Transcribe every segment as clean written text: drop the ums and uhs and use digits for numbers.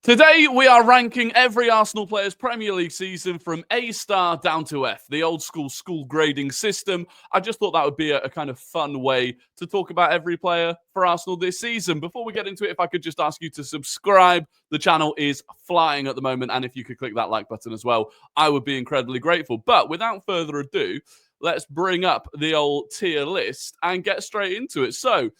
Today, we are ranking every Arsenal player's Premier League season from A-star down to F, the old school grading system. I just thought that would be a kind of fun way to talk about every player for Arsenal this season. Before we get into it, if I could just ask you to subscribe. The channel is flying at the moment, and if you could click that like button as well, I would be incredibly grateful. But without further ado, let's bring up the old tier list and get straight into it. So,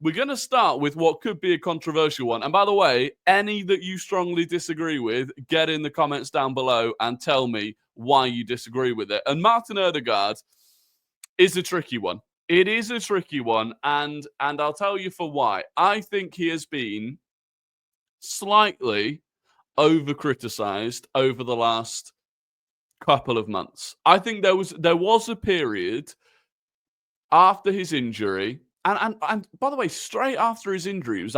we're going to start with what could be a controversial one. And by the way, any that you strongly disagree with, get in the comments down below and tell me why you disagree with it. And Martin Ødegaard is a tricky one. It is a tricky one, and I'll tell you for why. I think he has been slightly over-criticised over the last couple of months. I think there was a period after his injury. And by the way, straight after his injury,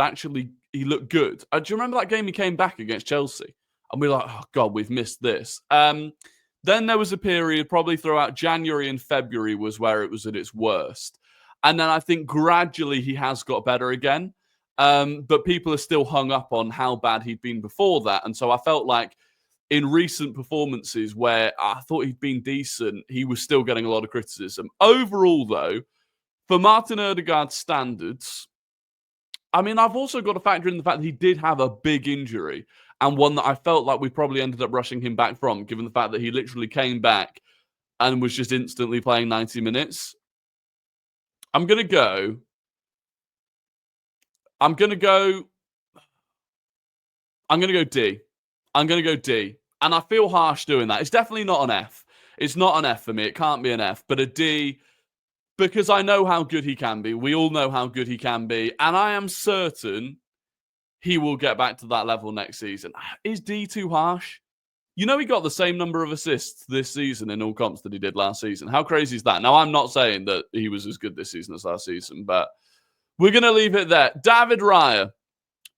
he looked good. Do you remember that game he came back against Chelsea? And we were like, oh, God, we've missed this. Then there was a period probably throughout January and February was where it was at its worst. And then I think gradually he has got better again. But people are still hung up on how bad he'd been before that. And so I felt like in recent performances where I thought he'd been decent, he was still getting a lot of criticism. Overall, though, for Martin Ødegaard's standards, I mean, I've also got to factor in the fact that he did have a big injury and one that I felt like we probably ended up rushing him back from, given the fact that he literally came back and was just instantly playing 90 minutes. I'm going to go D. And I feel harsh doing that. It's definitely not an F. It's not an F for me. It can't be an F, but a D. Because I know how good he can be. We all know how good he can be. And I am certain he will get back to that level next season. Is D too harsh? You know he got the same number of assists this season in all comps that he did last season. How crazy is that? Now, I'm not saying that he was as good this season as last season, but we're going to leave it there. David Raya.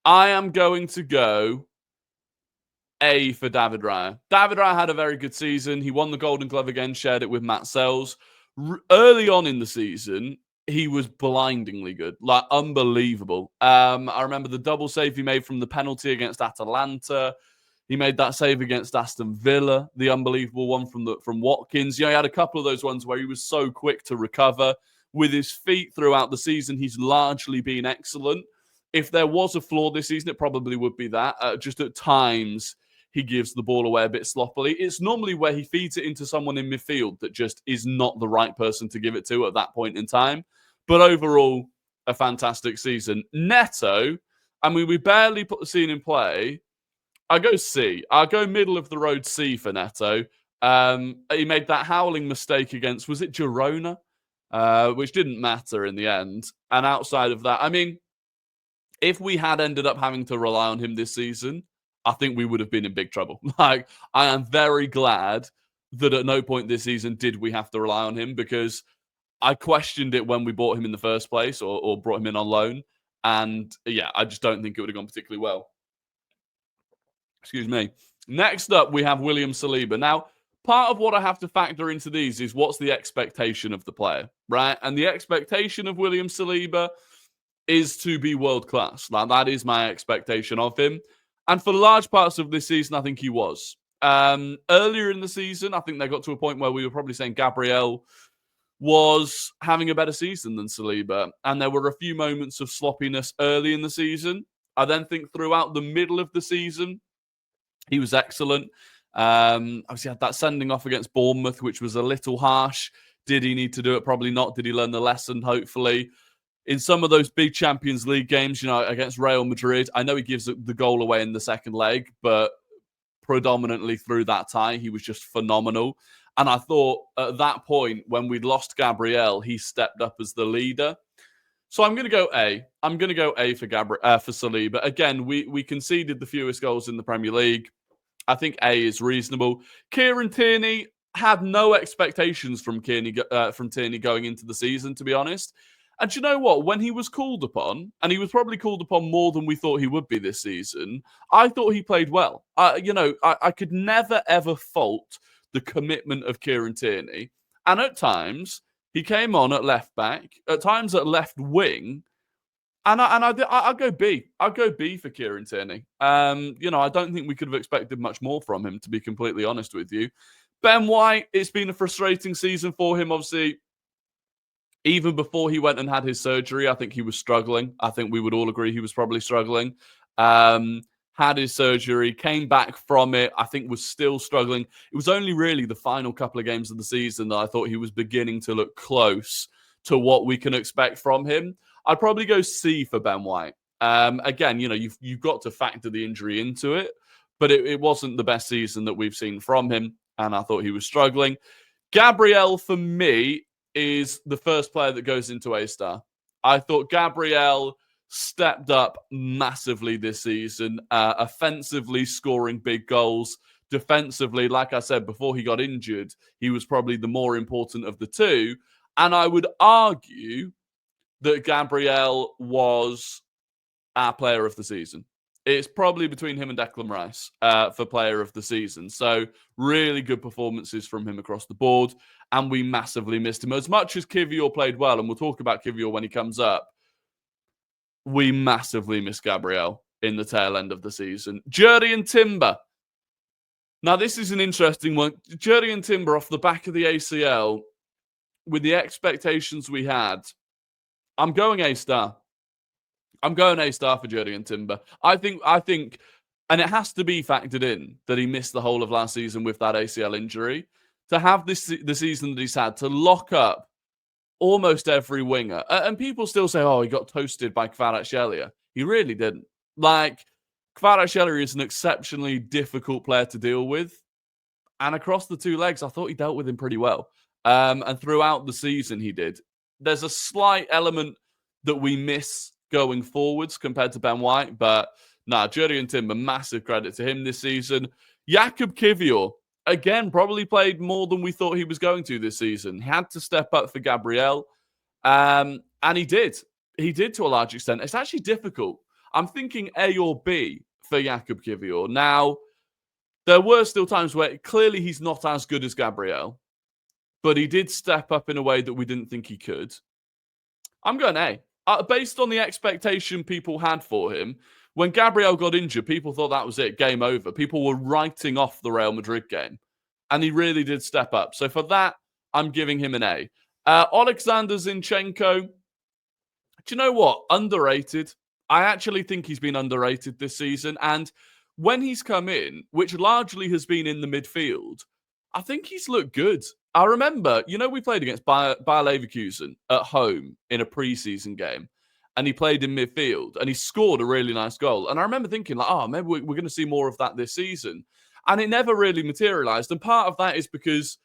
I am going to go A for David Raya. David Raya had a very good season. He won the Golden Glove again, shared it with Matt Sells. Early on in the season, he was blindingly good, like unbelievable. I remember the double save he made from the penalty against Atalanta. He made that save against Aston Villa, the unbelievable one from Watkins. You know, he had a couple of those ones where he was so quick to recover. With his feet throughout the season, he's largely been excellent. If there was a flaw this season, it probably would be that. Just at times, he gives the ball away a bit sloppily. It's normally where he feeds it into someone in midfield that just is not the right person to give it to at that point in time. But overall, a fantastic season. Neto, I mean, we barely put the scene in play. I go C. I go middle of the road C for Neto. He made that howling mistake against, was it Girona? Which didn't matter in the end. And outside of that, I mean, if we had ended up having to rely on him this season, I think we would have been in big trouble. Like, I am very glad that at no point this season did we have to rely on him, because I questioned it when we bought him in the first place or brought him in on loan. And yeah, I just don't think it would have gone particularly well. Excuse me. Next up, we have William Saliba. Now, part of what I have to factor into these is what's the expectation of the player, right? And the expectation of William Saliba is to be world class. Like, that is my expectation of him. And for large parts of this season, I think he was. Earlier in the season, I think they got to a point where we were probably saying Gabriel was having a better season than Saliba. And there were a few moments of sloppiness early in the season. I then think throughout the middle of the season, he was excellent. Obviously, had that sending off against Bournemouth, which was a little harsh. Did he need to do it? Probably not. Did he learn the lesson? Hopefully. In some of those big Champions League games, you know, against Real Madrid, I know he gives the goal away in the second leg, but predominantly through that tie, he was just phenomenal. And I thought at that point, when we'd lost Gabriel, he stepped up as the leader. So I'm going to go A. I'm going to go A for Saliba. Again, we conceded the fewest goals in the Premier League. I think A is reasonable. Kieran Tierney, had no expectations from Tierney going into the season, to be honest. And you know what? When he was called upon, and he was probably called upon more than we thought he would be this season, I thought he played well. I could never, ever fault the commitment of Kieran Tierney. And at times, he came on at left back, at times at left wing, I'll go B. I'll go B for Kieran Tierney. I don't think we could have expected much more from him, to be completely honest with you. Ben White, it's been a frustrating season for him, obviously. Even before he went and had his surgery, I think he was struggling. I think we would all agree he was probably struggling. Had his surgery, came back from it, I think was still struggling. It was only really the final couple of games of the season that I thought he was beginning to look close to what we can expect from him. I'd probably go C for Ben White. Again, you've got to factor the injury into it, but it wasn't the best season that we've seen from him, and I thought he was struggling. Gabriel, for me, is the first player that goes into A-star. I thought Gabriel stepped up massively this season, offensively scoring big goals. Defensively, like I said, before he got injured, he was probably the more important of the two. And I would argue that Gabriel was our player of the season. It's probably between him and Declan Rice for player of the season. So really good performances from him across the board. And we massively missed him. As much as Kivior played well, and we'll talk about Kivior when he comes up, we massively missed Gabriel in the tail end of the season. Jurrien Timber. Now, this is an interesting one. Jurrien Timber off the back of the ACL, with the expectations we had, I'm going A-star. I'm going A-star for Jurrien Timber. I think, and it has to be factored in that he missed the whole of last season with that ACL injury. To have the season that he's had, to lock up almost every winger. And people still say, oh, he got toasted by Kvaratskhelia. He really didn't. Kvaratskhelia is an exceptionally difficult player to deal with. And across the two legs, I thought he dealt with him pretty well. And throughout the season, he did. There's a slight element that we miss going forwards compared to Ben White. But Jurrien Timber, massive credit to him this season. Jakub Kivior, again, probably played more than we thought he was going to this season. He had to step up for Gabriel. And he did. He did to a large extent. It's actually difficult. I'm thinking A or B for Jakub Kivior. Now, there were still times where clearly he's not as good as Gabriel, but he did step up in a way that we didn't think he could. I'm going A. Based on the expectation people had for him, when Gabriel got injured, people thought that was it, game over. People were writing off the Real Madrid game, and he really did step up. So for that, I'm giving him an A. Alexander Zinchenko, do you know what? Underrated. I actually think he's been underrated this season, and when he's come in, which largely has been in the midfield, I think he's looked good. I remember, we played against Bayer Leverkusen at home in a preseason game, and he played in midfield, and he scored a really nice goal. And I remember thinking, maybe we're going to see more of that this season. And it never really materialized. And part of that is because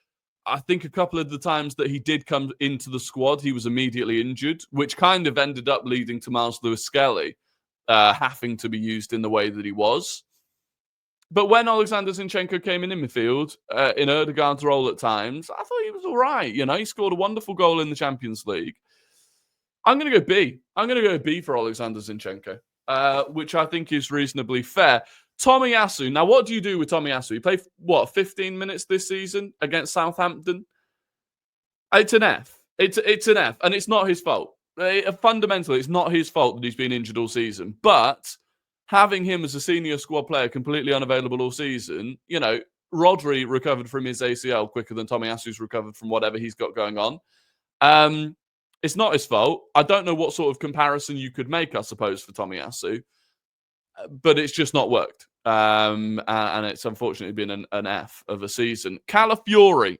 I think a couple of the times that he did come into the squad, he was immediately injured, which kind of ended up leading to Miles Lewis-Skelly having to be used in the way that he was. But when Alexander Zinchenko came in midfield, in Ødegaard's role at times, I thought he was all right. He scored a wonderful goal in the Champions League. I'm going to go B. I'm going to go B for Alexander Zinchenko, which I think is reasonably fair. Tomiyasu. Now, what do you do with Tomiyasu? He played, 15 minutes this season against Southampton? It's an F. It's an F, and it's not his fault. Fundamentally, it's not his fault that he's been injured all season. But having him as a senior squad player completely unavailable all season, Rodri recovered from his ACL quicker than Tomiyasu's recovered from whatever he's got going on. It's not his fault. I don't know what sort of comparison you could make, I suppose, for Tomiyasu, but it's just not worked. And it's unfortunately been an F of a season. Calafiori.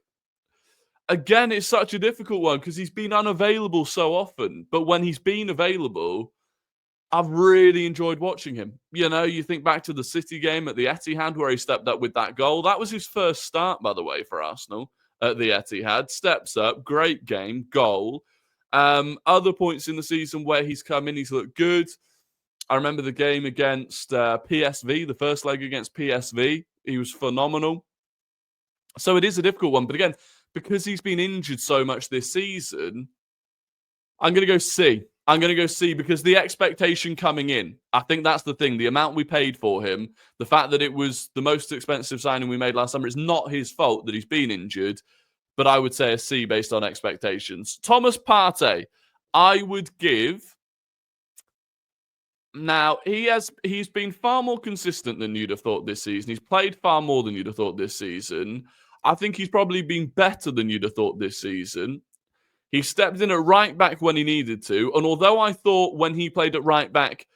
Again, it's such a difficult one because he's been unavailable so often. But when he's been available, I've really enjoyed watching him. You think back to the City game at the Etihad where he stepped up with that goal. That was his first start, by the way, for Arsenal at the Etihad. Steps up, great game, goal. Other points in the season where he's come in, he's looked good. I remember the game against PSV, the first leg against PSV. He was phenomenal. So it is a difficult one. But again, because he's been injured so much this season, I'm going to go C. I'm going to go C because the expectation coming in, I think that's the thing. The amount we paid for him, the fact that it was the most expensive signing we made last summer, it's not his fault that he's been injured, but I would say a C based on expectations. Thomas Partey, I would give Now, he's been far more consistent than you'd have thought this season. He's played far more than you'd have thought this season. I think he's probably been better than you'd have thought this season. He stepped in at right back when he needed to. And although I thought when he played at right back,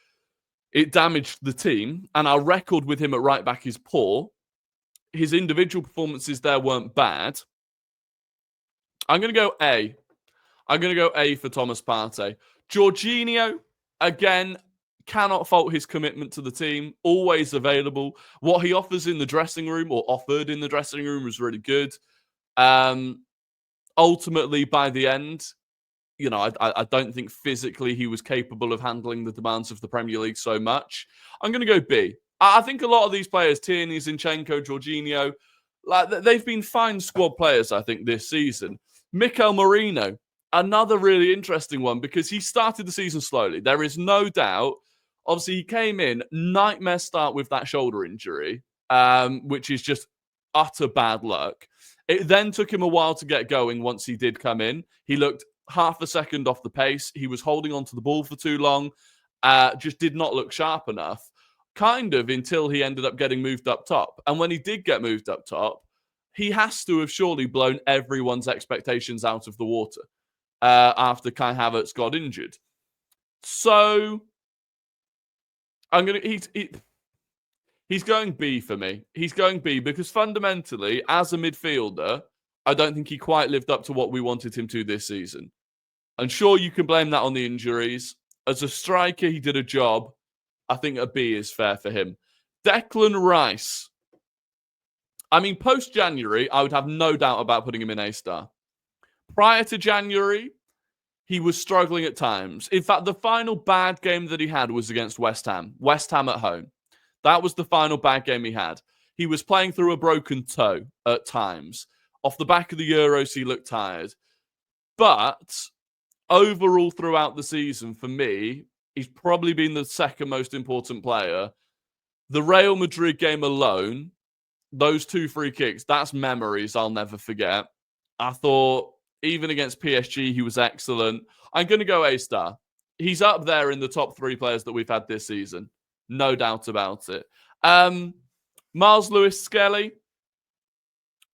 it damaged the team, and our record with him at right back is poor, his individual performances there weren't bad. I'm going to go A. I'm going to go A for Thomas Partey. Jorginho, again, cannot fault his commitment to the team. Always available. What he offers in the dressing room, or offered in the dressing room, was really good. Ultimately, by the end, I don't think physically he was capable of handling the demands of the Premier League so much. I'm going to go B. I think a lot of these players, Tierney, Zinchenko, Jorginho, they've been fine squad players, I think, this season. Mikel Merino, another really interesting one because he started the season slowly. There is no doubt. Obviously, he came in, nightmare start with that shoulder injury, which is just utter bad luck. It then took him a while to get going once he did come in. He looked half a second off the pace. He was holding onto the ball for too long. Just did not look sharp enough, kind of until he ended up getting moved up top. And when he did get moved up top, he has to have surely blown everyone's expectations out of the water after Kai Havertz got injured. So he's going B for me. He's going B because fundamentally, as a midfielder, I don't think he quite lived up to what we wanted him to this season. And sure, you can blame that on the injuries. As a striker, he did a job. I think a B is fair for him. Declan Rice. I mean, post-January, I would have no doubt about putting him in A-star. Prior to January, he was struggling at times. In fact, the final bad game that he had was against West Ham. West Ham at home. That was the final bad game he had. He was playing through a broken toe at times. Off the back of the Euros, he looked tired. But overall throughout the season, for me, he's probably been the second most important player. The Real Madrid game alone, those 2 free kicks, that's memories I'll never forget. I thought, even against PSG, he was excellent. I'm going to go A-star. He's up there in the top 3 players that we've had this season. No doubt about it. Miles Lewis-Skelly.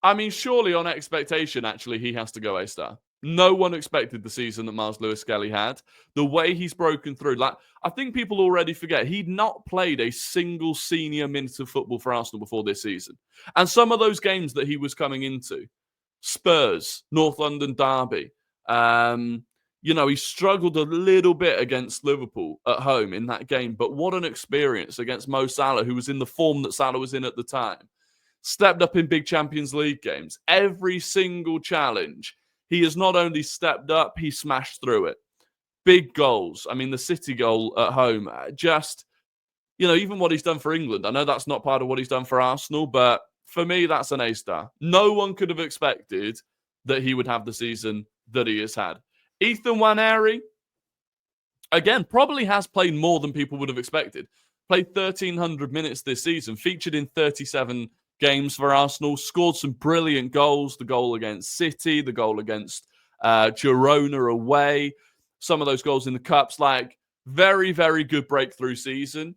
I mean, surely on expectation, actually, he has to go A-star. No one expected the season that Miles Lewis-Skelly had. The way he's broken through. I think people already forget he'd not played a single senior minute of football for Arsenal before this season. And some of those games that he was coming into, Spurs, North London derby, he struggled a little bit against Liverpool at home in that game. But what an experience against Mo Salah, who was in the form that Salah was in at the time. Stepped up in big Champions League games. Every single challenge, he has not only stepped up, he smashed through it. Big goals. I mean, the City goal at home, just, even what he's done for England. I know that's not part of what he's done for Arsenal, but for me, that's an A-star. No one could have expected that he would have the season that he has had. Ethan Nwaneri, again, probably has played more than people would have expected. Played 1,300 minutes this season, featured in 37 games for Arsenal, scored some brilliant goals. The goal against City, the goal against Girona away, some of those goals in the Cups, very, very good breakthrough season.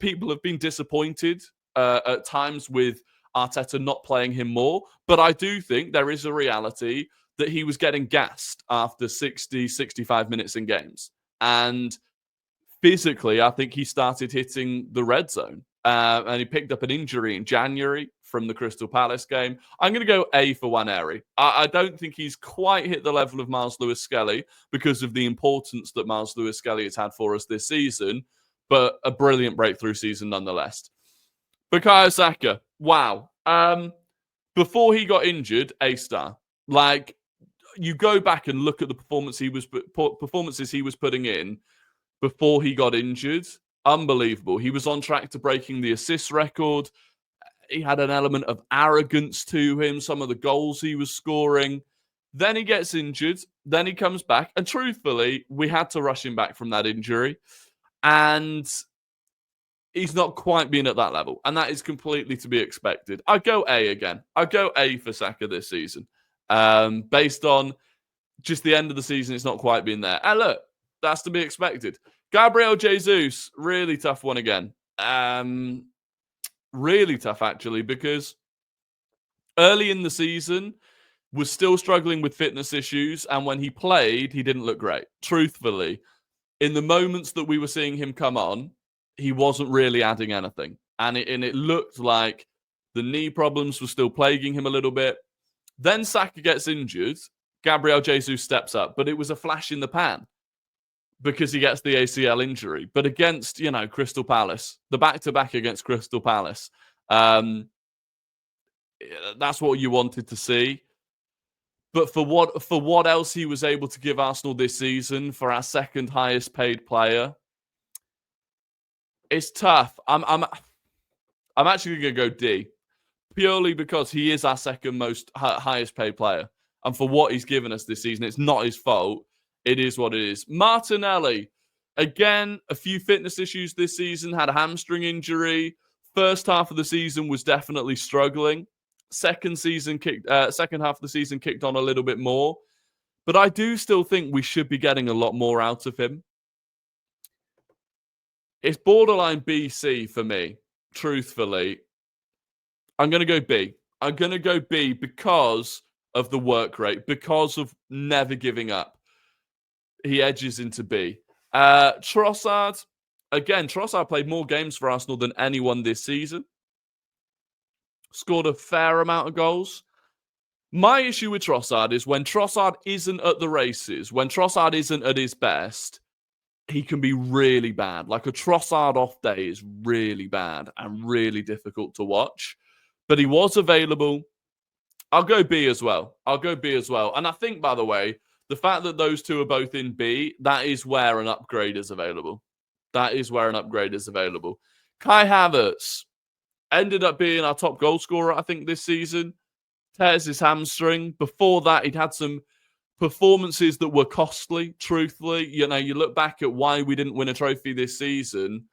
People have been disappointed at times with Arteta not playing him more, but I do think there is a reality that he was getting gassed after 60, 65 minutes in games. And physically, I think he started hitting the red zone. And he picked up an injury in January from the Crystal Palace game. I'm going to go A for Nwaneri. I don't think he's quite hit the level of Miles Lewis-Skelly because of the importance that Miles Lewis-Skelly has had for us this season, but a brilliant breakthrough season nonetheless. Bukayo Saka, wow. Before he got injured, A-star. You go back and look at the performances he was putting in before he got injured. Unbelievable. He was on track to breaking the assist record. He had an element of arrogance to him, some of the goals he was scoring. Then he gets injured. Then he comes back. And truthfully, we had to rush him back from that injury. And he's not quite been at that level. And that is completely to be expected. I go A again. I go A for Saka this season. Based on just the end of the season, it's not quite been there. And look, that's to be expected. Gabriel Jesus, really tough one again. Really tough, actually, because early in the season was still struggling with fitness issues, and when he played, he didn't look great. Truthfully, in the moments that we were seeing him come on, he wasn't really adding anything. And it looked like the knee problems were still plaguing him a little bit. Then Saka gets injured. Gabriel Jesus steps up, but it was a flash in the pan because he gets the ACL injury. But against, Crystal Palace, the back-to-back against Crystal Palace, that's what you wanted to see. But for what else he was able to give Arsenal this season, for our second highest paid player, it's tough. I'm actually going to go D, purely because he is our second most highest paid player. And for what he's given us this season, it's not his fault. It is what it is. Martinelli, again, a few fitness issues this season, had a hamstring injury. First half of the season was definitely struggling. Second half of the season kicked on a little bit more. But I do still think we should be getting a lot more out of him. It's borderline B-C for me, truthfully. I'm going to go B. I'm going to go B because of the work rate, because of never giving up. He edges into B. Trossard, again, Trossard played more games for Arsenal than anyone this season. Scored a fair amount of goals. My issue with Trossard is when Trossard isn't at the races, when Trossard isn't at his best, he can be really bad. Like a Trossard off day is really bad and really difficult to watch. But he was available. I'll go B as well. And I think, by the way, the fact that those two are both in B, that is where an upgrade is available. Kai Havertz ended up being our top goal scorer, I think, this season. Tears his hamstring. Before that, he'd had some performances that were costly, truthfully. You look back at why we didn't win a trophy this season.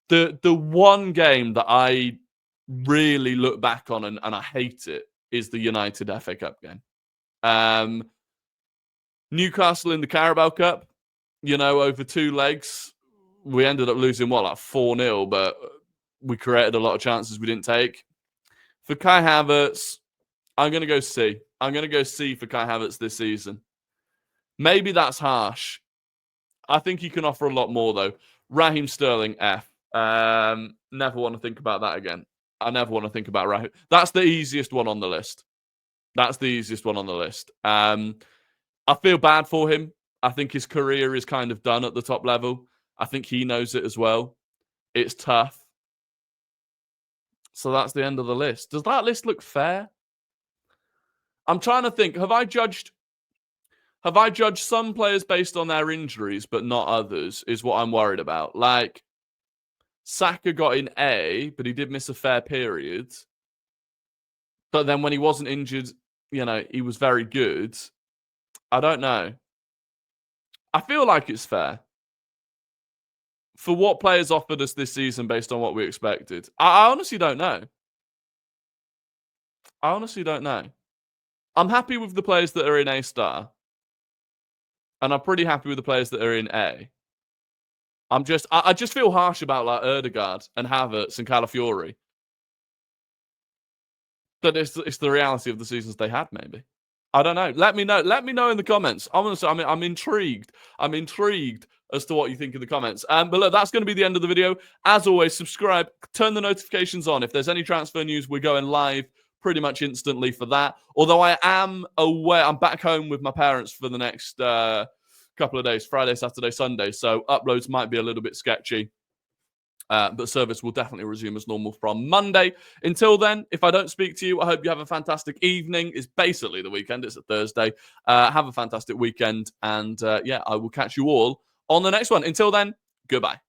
The one game that I really look back on and I hate it is the United FA Cup game. Newcastle in the Carabao Cup, over two legs. We ended up losing, 4-0, but we created a lot of chances we didn't take. For Kai Havertz, I'm going to go C. I'm going to go C for Kai Havertz this season. Maybe that's harsh. I think he can offer a lot more, though. Raheem Sterling, F. Never want to think about that again. I never want to think about Raheem. That's the easiest one on the list. I feel bad for him. I think his career is kind of done at the top level. I think he knows it as well. It's tough. So that's the end of the list. Does that list look fair? I'm trying to think. Have I judged some players based on their injuries, but not others, is what I'm worried about. Like, Saka got in A, but he did miss a fair period. But then when he wasn't injured, he was very good. I don't know. I feel like it's fair. For what players offered us this season based on what we expected. I honestly don't know. I'm happy with the players that are in A star. And I'm pretty happy with the players that are in A. I just feel harsh about like Ødegaard and Havertz and Calafiori. But it's the reality of the seasons they had, maybe. I don't know. Let me know in the comments. Honestly, I'm intrigued. I'm intrigued as to what you think in the comments. But look, that's going to be the end of the video. As always, subscribe, turn the notifications on. If there's any transfer news, we're going live pretty much instantly for that. Although I am aware, I'm back home with my parents for the next couple of days, Friday, Saturday, Sunday. So uploads might be a little bit sketchy. But service will definitely resume as normal from Monday. Until then, if I don't speak to you, I hope you have a fantastic evening. It's basically the weekend. It's a Thursday. Have a fantastic weekend. And I will catch you all on the next one. Until then, goodbye.